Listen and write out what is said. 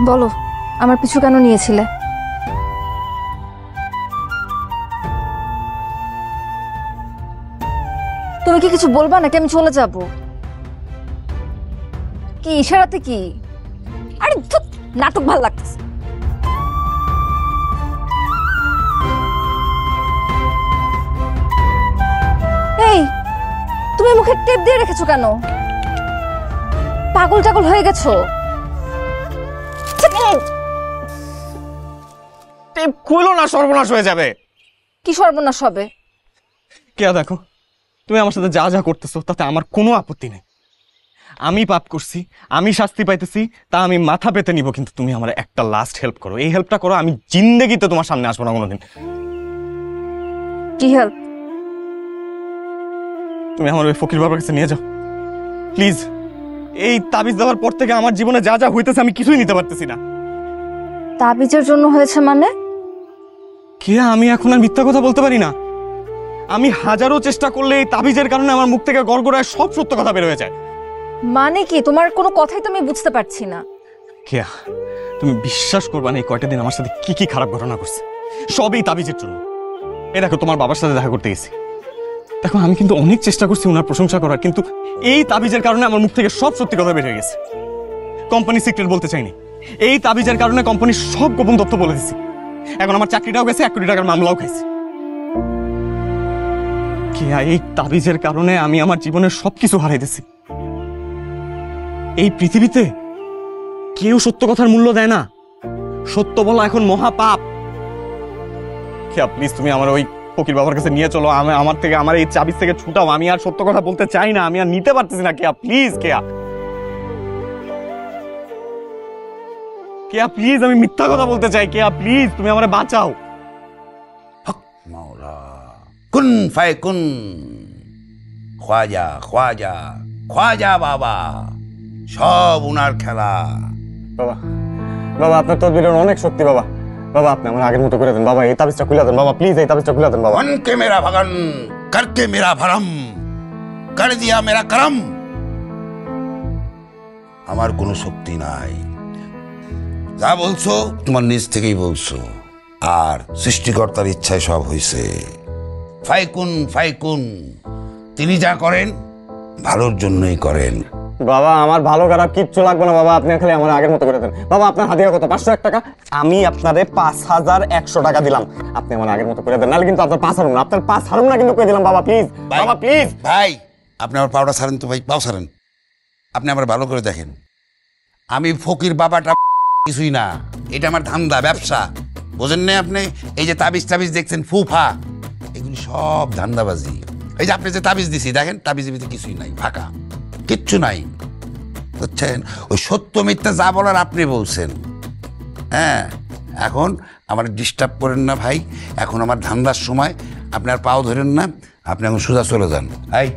বলো, আমার পিছু কেন নিয়েছিলে? তুমি কি কিছু বলবা নাকি আমি চলে যাব? কি ইশারাতে কি? আরে নাটক ভাল লাগতেছে। এই, তুমি মুখে টেপ দিয়ে রেখেছো কেন? পাগল টাগল হয়ে গেছো? টেপ খুলো না, সর্বনাশ হয়ে যাবে। কি সর্বনাশ হবে? কেয়া দেখো, তুমি আমার সাথে যা যা করতেছো তাতে আমার কোনো আপত্তি নেই। আমি পাপ করছি, আমি শাস্তি পাইতেছি, তা আমি মাথা পেতে নিব, কিন্তু তুমি আমার একটা লাস্ট হেল্প করো। এই হেল্পটা করো, আমি জিন্দেগিতে তোমার সামনে আসবো না কোনোদিন। কি হেল্প? তুমি আমার ওই ফকির বাবার কাছে নিয়ে যাও প্লিজ। এই তাবিজ দেওয়ার পর থেকে আমার জীবনে যা যা হইতেছে আমি কিছুই নিতে পারতেছি না। তাবিজের জন্য হয়েছে মানে? কেয়া, আমি এখন আর মিথ্যা কথা বলতে পারি না। আমি হাজারো চেষ্টা করলে এই তাবিজের কারণে আমার মুখ থেকে গড়গড়ায় সব সত্য কথা বের হয়ে যায়। মানে কি? তোমার কোনো কথাই তো আমি বুঝতে পারছি না। কেয়া, তুমি বিশ্বাস করবা না এই কয়টা দিন আমার সাথে কি কি খারাপ ঘটনা করছে, সবই তাবিজের জন্য। এই দেখো, তোমার বাবার সাথে দেখা করতে গেছি, দেখো আমি কিন্তু অনেক চেষ্টা করছি ওনার প্রশংসা করার, কিন্তু এই তাবিজের কারণে আমার মুখ থেকে সব সত্যি কথা বের হয়ে গেছে। কোম্পানি সিক্রেট বলতে চাইনি, এই তাবিজের কারণে কোম্পানির সব গোপন তথ্য বলে দিছি। এখন আমার চাকরিটাও গেছে, 1 কোটি টাকার মামলাও খাইছি। কেয়া, এই তাবিজের কারণে আমি আমার জীবনের সবকিছু হারাই দিছি। এই পৃথিবীতে কেউ সত্য কথার মূল্য দেয় না, সত্য বলা এখন মহাপাপ। কেয়া প্লিজ, তুমি আমার ওই ফকির বাবার কাছে নিয়ে চলো, আমার থেকে আমার এই তাবিজ থেকে ছুটাও। আমি আর সত্য কথা বলতে চাই না, আমি আর নিতে পারতেছি না। কেয়া প্লিজ, কেয়া কেয়া প্লিজ, আমি মিথ্যা কথা বলতে চাই। কেয়া প্লিজ, তুমি আমারে বাঁচাও। হক মাওলা, কুন ফায়কুন, খ্বাজা খ্বাজা খ্বাজা বাবা, সব উনার খেলা। বাবা, বাবা আপনার তদবিরের অনেক শক্তি বাবা। বাবা আপনি আমার আগের মতো করে দেন বাবা, এই তাবিজটা খুলে দেন বাবা প্লিজ, এই তাবিজটা খুলে দেন বাবা। মনকে মেরা ভগন, করকে মেরা ভরম, কর দিয়া মেরা করম। আমার কোনো শক্তি নাই, যা বলছো তোমার নিজ থেকেই বলছো, আর সৃষ্টিকর্তার ইচ্ছায় সব হয়েছে। ফাইকুন ফাইকুন, তিনি যা করেন ভালোর জন্যই করেন। বাবা আমার ভালো খারাপ কিচ্ছু লাগবে না বাবা, আপনি খালি আমার আগের মতো করে দেন বাবা। আপনার হাতিয়া কত? 501 টাকা। আমি আপনারে 5100 টাকা দিলাম, আপনি আমার আগের মতো করে দেন, নাহলে কিন্তু আপনার 5 হারুন না, আপনার 5 হারুন না কিন্তু করে দিলাম বাবা প্লিজ। বাবা প্লিজ। ভাই আপনি আমার পাউডার ছাড়েন তো ভাই, পাও ছাড়েন। আপনি আমার ভালো করে দেখেন, আমি ফকির বাবাটা কিছুই না, এটা আমার ধান্দা, ব্যবসা, বোঝেন না আপনি? এই যে তাবিজ টাবিজ দেখছেন ফুফা, এগুলি সব ধান্দাবাজি। এই যে আপনি যে তাবিজ দিছি দেখেন, তাবিজের ভিতরে কিছুই নাই, ফাঁকা, কিচ্ছু নাই, বুঝছেন? ওই সত্য মিথ্যা যা বলার আপনি বলছেন। হ্যাঁ, এখন আমার ডিস্টার্ব করেন না ভাই, এখন আমার ধান্দার সময়, আপনি আর পাও ধরেন না, আপনি এখন সোজা চলে যান। এই